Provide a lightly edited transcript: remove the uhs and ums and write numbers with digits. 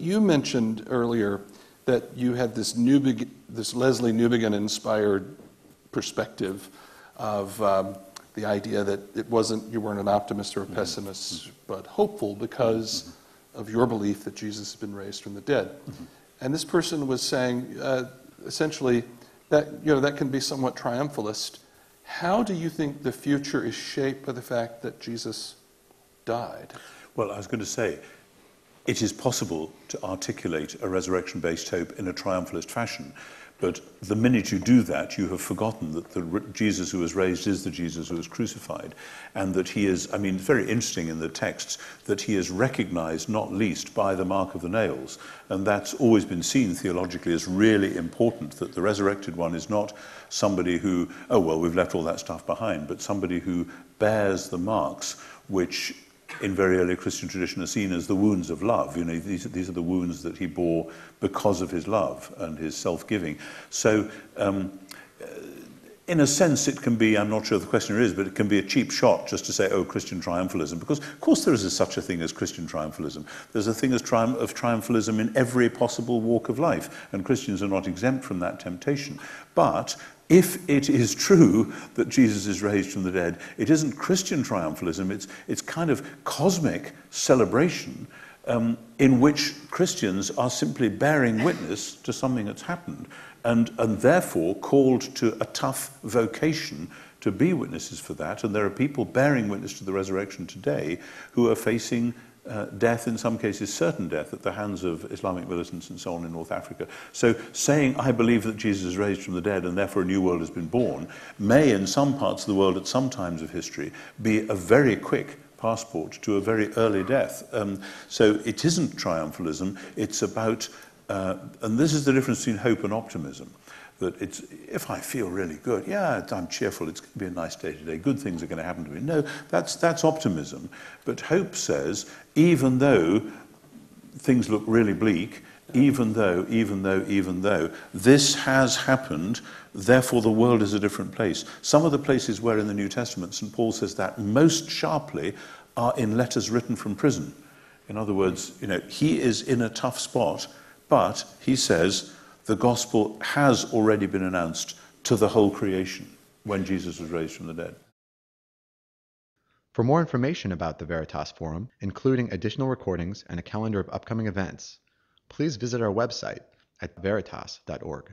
you mentioned earlier that you had this Leslie Newbigin-inspired perspective of the idea that you weren't an optimist or a pessimist, but hopeful because of your belief that Jesus has been raised from the dead. And this person was saying, essentially, that can be somewhat triumphalist. How do you think the future is shaped by the fact that Jesus died? Well, I was going to say, it is possible to articulate a resurrection-based hope in a triumphalist fashion, but the minute you do that, you have forgotten that the Jesus who was raised is the Jesus who was crucified, and that he is, very interesting in the texts, that he is recognized not least by the mark of the nails, and that's always been seen theologically as really important, that the resurrected one is not somebody who, we've left all that stuff behind, but somebody who bears the marks which in very early Christian tradition are seen as the wounds of love. These are the wounds that he bore because of his love and his self-giving. So, in a sense, it can be, I'm not sure the questioner is, but it can be a cheap shot just to say, Christian triumphalism, because of course there is such a thing as Christian triumphalism. There's a thing of triumphalism in every possible walk of life, and Christians are not exempt from that temptation. But if it is true that Jesus is raised from the dead, it isn't Christian triumphalism, it's kind of cosmic celebration in which Christians are simply bearing witness to something that's happened and therefore called to a tough vocation to be witnesses for that. And there are people bearing witness to the resurrection today who are facing death, in some cases certain death, at the hands of Islamic militants and so on in North Africa. So saying, I believe that Jesus is raised from the dead and therefore a new world has been born, may in some parts of the world at some times of history be a very quick passport to a very early death. So it isn't triumphalism, it's about, and this is the difference between hope and optimism, that it's, if I feel really good, I'm cheerful, it's going to be a nice day today, good things are going to happen to me. No, that's optimism. But hope says, even though things look really bleak, even though, this has happened, therefore the world is a different place. Some of the places where in the New Testament St. Paul says that most sharply are in letters written from prison. In other words, he is in a tough spot, but he says, the gospel has already been announced to the whole creation when Jesus was raised from the dead. For more information about the Veritas Forum, including additional recordings and a calendar of upcoming events, please visit our website at veritas.org.